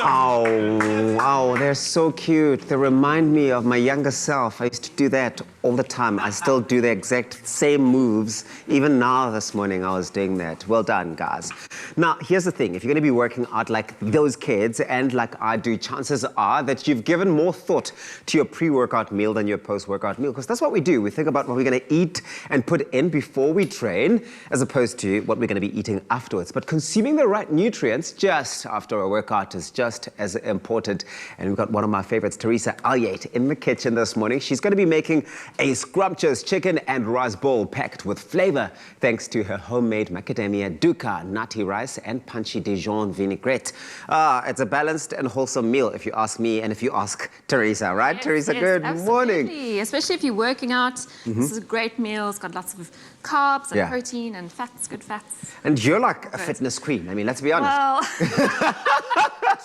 Oh, they're so cute. They remind me of my younger self. I used to do that all the time. I still do the exact same moves. Even now this morning, I was doing that. Well done, guys. Now, here's the thing. If you're going to be working out like those kids and like I do, chances are that you've given more thought to your pre-workout meal than your post-workout meal, because that's what we do. We think about what we're going to eat and put in before we train, as opposed to what we're going to be eating afterwards. But consuming the right nutrients just after a workout is just as important. And we've got one of my favorites, Teresa Ulyate, in the kitchen this morning. She's going to be making a scrumptious chicken and rice bowl packed with flavor, thanks to her homemade Macadamia Dukkah, nutty rice, and punchy Dijon vinaigrette. It's a balanced and wholesome meal, if you ask me, and if you ask Teresa, right? Yes, Teresa, yes, good absolutely. morning. Especially if you're working out. This is a great meal. It's got lots of carbs and protein and fats, good fats. And you're like a fitness queen. I mean, let's be honest. Well,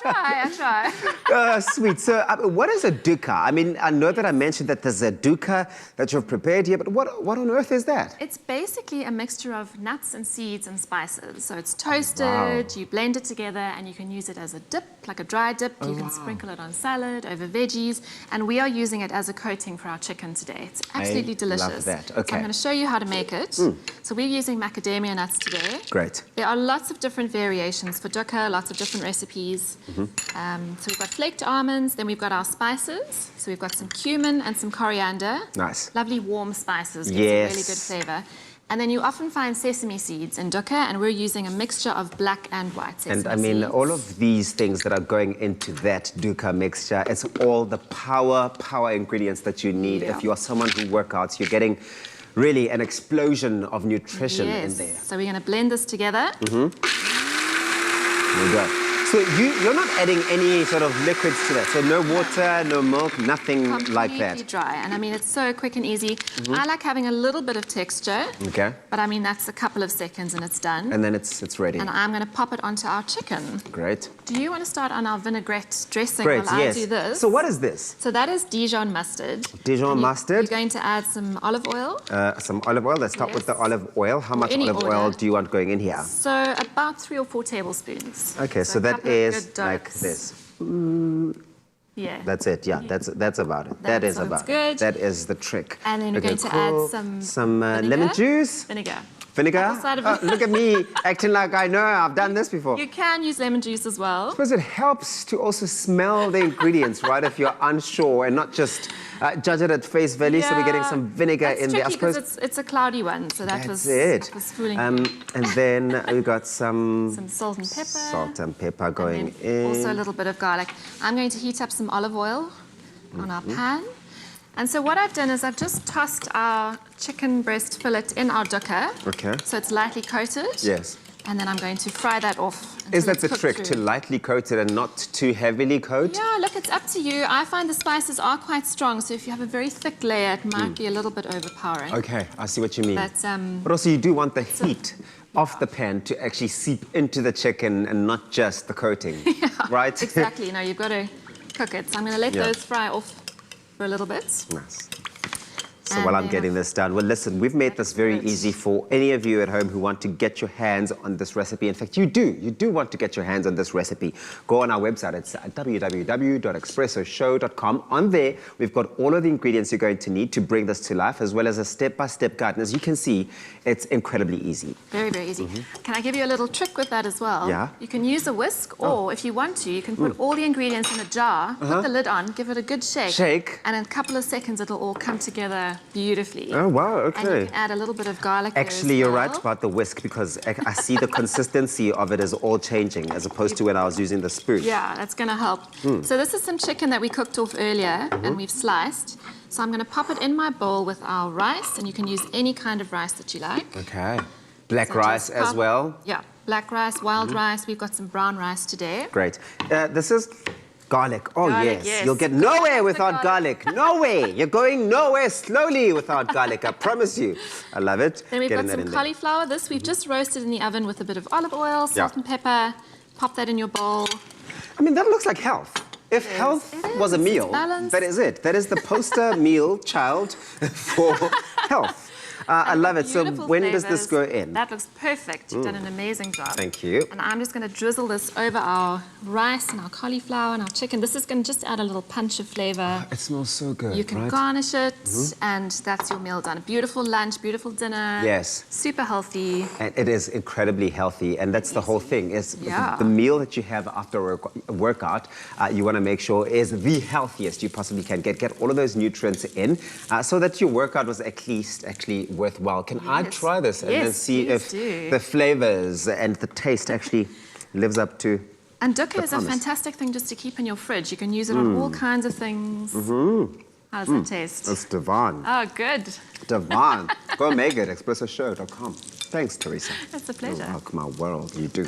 I try. Sweet. So what is a dukkah? I mean, I know that I mentioned that there's a dukkah that you've prepared here, but what on earth is that? It's basically a mixture of nuts and seeds and spices. So it's toasted, you blend it together, and you can use it as a dip, like a dry dip. You can sprinkle it on salad, over veggies, and we are using it as a coating for our chicken today. It's absolutely delicious. Love that. Okay. So I'm going to show you how to make it. So we're using macadamia nuts today. Great. There are lots of different variations for dukkah, lots of different recipes. So we've got flaked almonds, then we've got our spices. So we've got some cumin and some coriander. Nice. Lovely warm spices, gives a really good flavor. And then you often find sesame seeds in dukkah, and we're using a mixture of black and white sesame seeds. And I mean, all of these things that are going into that dukkah mixture, it's all the power ingredients that you need. If you are someone who works out, you're getting really an explosion of nutrition in there. So we're going to blend this together. There we go. So you're not adding any sort of liquids to that? So no water, no milk, nothing like that? Completely dry. And I mean, it's so quick and easy. I like having a little bit of texture. Okay. But I mean, that's a couple of seconds and it's done. And then it's ready. And I'm going to pop it onto our chicken. Great. Do you want to start on our vinaigrette dressing Great, while I do this? So what is this? So that is Dijon mustard. Dijon mustard. You're going to add some olive oil. Some olive oil. Let's start with the olive oil. How much olive oil do you want going in here? So about 3 or 4 tablespoons. Okay, so that is like this. Yeah. That's it. Yeah, that's about it. That is about it. That is the trick. And then we're going to add some lemon juice. Vinegar. Vinegar? Look at me acting like I know. I've done this before. You can use lemon juice as well. I suppose it helps to also smell the ingredients, right? If you're unsure and not just judge it at face value. So we're getting some vinegar in there. I suppose it's a cloudy one, so that was fooling. And then we got some salt and pepper. Salt and pepper going in. Also a little bit of garlic. I'm going to heat up some olive oil on our pan. And so what I've done is I've just tossed our chicken breast fillet in our dukkah. Okay. So it's lightly coated. Yes. And then I'm going to fry that off. Is that the trick, to lightly coat it and not too heavily coat? Yeah, look, it's up to you. I find the spices are quite strong, so if you have a very thick layer, it might be a little bit overpowering. Okay, I see what you mean. But also you do want the heat of the pan to actually seep into the chicken and not just the coating, right? Exactly. No, you've got to cook it. So I'm going to let those fry off for a little bit. Nice. So while I'm getting this done, well, listen, we've made this very easy for any of you at home who want to get your hands on this recipe. In fact, you do want to get your hands on this recipe. Go on our website. It's www.expressoshow.com. On there, we've got all of the ingredients you're going to need to bring this to life, as well as a step-by-step guide. And as you can see, it's incredibly easy. Very, very easy. Can I give you a little trick with that as well? Yeah. You can use a whisk, or if you want to, you can put all the ingredients in a jar, put the lid on, give it a good shake. And in a couple of seconds, it'll all come together beautifully. Oh, wow, okay. And you can add a little bit of garlic. Actually, you're right about the whisk, because I see the consistency of it is all changing as opposed to when I was using the spoon. Yeah, that's going to help. So this is some chicken that we cooked off earlier and we've sliced. So I'm going to pop it in my bowl with our rice, and you can use any kind of rice that you like. Okay. Black rice as well? Yeah, black rice, wild rice. We've got some brown rice today. Great. This is garlic. Oh, yes. You'll get nowhere without garlic. No way. You're going nowhere slowly without garlic. I promise you. I love it. Then we've got some cauliflower. This we've just roasted in the oven with a bit of olive oil, salt and pepper. Pop that in your bowl. I mean, that looks like health. If health was a meal, that is it. That is the poster meal child for health. I And love it. So beautiful when does this flavours. go in? That looks perfect. You've done an amazing job. Thank you. And I'm just going to drizzle this over our rice and our cauliflower and our chicken. This is going to just add a little punch of flavour. It smells so good, You can right? garnish it, and that's your meal done. Beautiful lunch, beautiful dinner. Yes. Super healthy. And it is incredibly healthy, and that's the whole thing. Is Yeah. the meal that you have after a workout, you want to make sure is the healthiest you possibly can get. Get all of those nutrients in, so that your workout was at least actually worthwhile. Can I Yes. try this and then Yes, see please if do. the flavors and the taste actually lives up to? And dukkah The is a promise. fantastic thing just to keep in your fridge. You can use it on all kinds of things. How does that taste? It's divine. Oh, good. Divine. Go make it, expressoshow.com. Thanks, Teresa. It's a You pleasure. rock my world, you do.